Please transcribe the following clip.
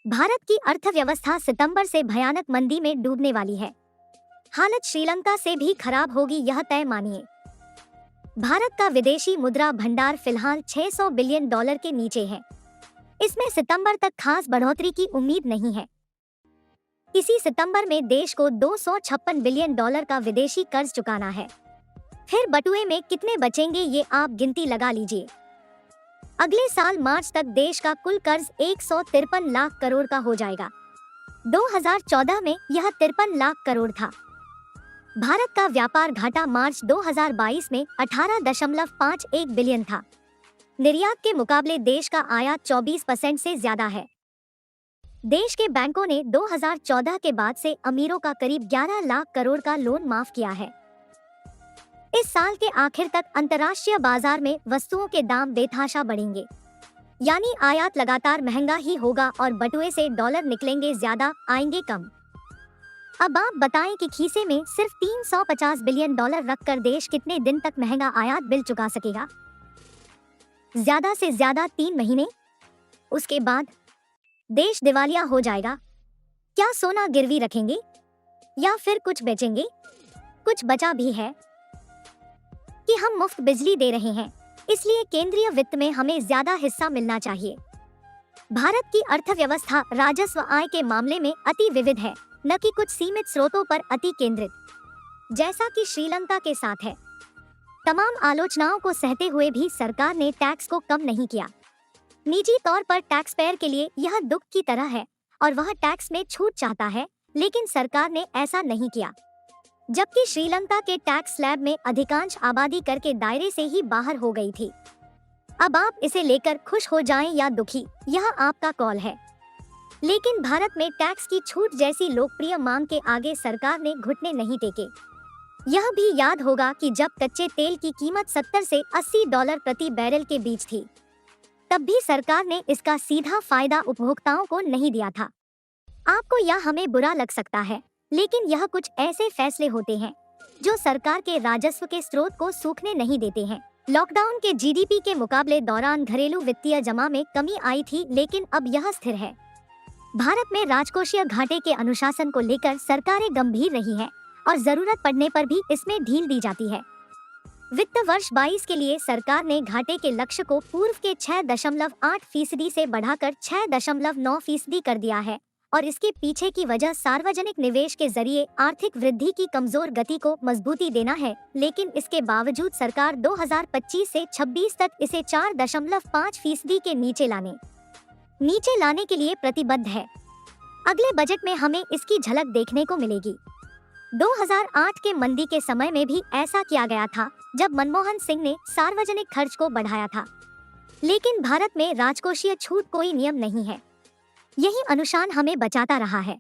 भारत की अर्थव्यवस्था सितंबर से भयानक मंदी में डूबने वाली है। हालत श्रीलंका से भी खराब होगी, यह तय मानिए। भारत का विदेशी मुद्रा भंडार फिलहाल $600 बिलियन के नीचे है। इसमें सितंबर तक खास बढ़ोतरी की उम्मीद नहीं है। इसी सितंबर में देश को $256 बिलियन का विदेशी कर्ज चुकाना है। फिर बटुए में कितने बचेंगे ये आप गिनती लगा लीजिए। अगले साल मार्च तक देश का कुल कर्ज 153 लाख करोड़ का हो जाएगा। 2014 में यह 53 लाख करोड़ था। भारत का व्यापार घाटा मार्च 2022 में 18.51 बिलियन था। निर्यात के मुकाबले देश का आयात 24% से ज्यादा है। देश के बैंकों ने 2014 के बाद से अमीरों का करीब 11 लाख करोड़ का लोन माफ किया है। इस साल के आखिर तक अंतर्राष्ट्रीय बाजार में वस्तुओं के दाम बेतहाशा बढ़ेंगे, यानी आयात लगातार महंगा ही होगा और बटुए से डॉलर निकलेंगे ज्यादा, आएंगे कम। अब आप बताएं कि खीसे में सिर्फ $350 बिलियन रखकर देश कितने दिन तक महंगा आयात बिल चुका सकेगा? ज्यादा से ज्यादा 3 महीने। उसके बाद देश दिवालिया हो जाएगा। क्या सोना गिरवी रखेंगे या फिर कुछ बेचेंगे? कुछ बचा भी है कि हम मुफ्त बिजली दे रहे हैं, इसलिए केंद्रीय वित्त में हमें ज्यादा हिस्सा मिलना चाहिए। भारत की अर्थव्यवस्था राजस्व आय के मामले में अति विविध है, न कि कुछ सीमित स्रोतों पर अति केंद्रित, जैसा कि श्रीलंका के साथ है। तमाम आलोचनाओं को सहते हुए भी सरकार ने टैक्स को कम नहीं किया। निजी तौर पर टैक्स पेयर के लिए यह दुख की तरह है और वह टैक्स में छूट चाहता है, लेकिन सरकार ने ऐसा नहीं किया। जबकि श्रीलंका के टैक्स स्लैब में अधिकांश आबादी कर के दायरे से ही बाहर हो गई थी। अब आप इसे लेकर खुश हो जाएं या दुखी, यह आपका कॉल है। लेकिन भारत में टैक्स की छूट जैसी लोकप्रिय मांग के आगे सरकार ने घुटने नहीं टेके। यह भी याद होगा कि जब कच्चे तेल की कीमत 70 से $80 प्रति बैरल के बीच थी, तब भी सरकार ने इसका सीधा फायदा उपभोक्ताओं को नहीं दिया था। आपको या हमें बुरा लग सकता है, लेकिन यह कुछ ऐसे फैसले होते हैं जो सरकार के राजस्व के स्रोत को सूखने नहीं देते हैं। लॉकडाउन के जीडीपी के मुकाबले दौरान घरेलू वित्तीय जमा में कमी आई थी, लेकिन अब यह स्थिर है। भारत में राजकोषीय घाटे के अनुशासन को लेकर सरकारें गंभीर रही हैं और जरूरत पड़ने पर भी इसमें ढील दी जाती है। वित्त वर्ष 22 के लिए सरकार ने घाटे के लक्ष्य को पूर्व के 6.8% से बढ़ाकर 6.9% कर दिया है और इसके पीछे की वजह सार्वजनिक निवेश के जरिए आर्थिक वृद्धि की कमजोर गति को मजबूती देना है। लेकिन इसके बावजूद सरकार 2025 से 26 तक इसे 4.5% के नीचे लाने के लिए प्रतिबद्ध है। अगले बजट में हमें इसकी झलक देखने को मिलेगी। 2008 के मंदी के समय में भी ऐसा किया गया था, जब मनमोहन सिंह ने सार्वजनिक खर्च को बढ़ाया था। लेकिन भारत में राजकोषीय छूट कोई नियम नहीं है। यही अनुशासन हमें बचाता रहा है।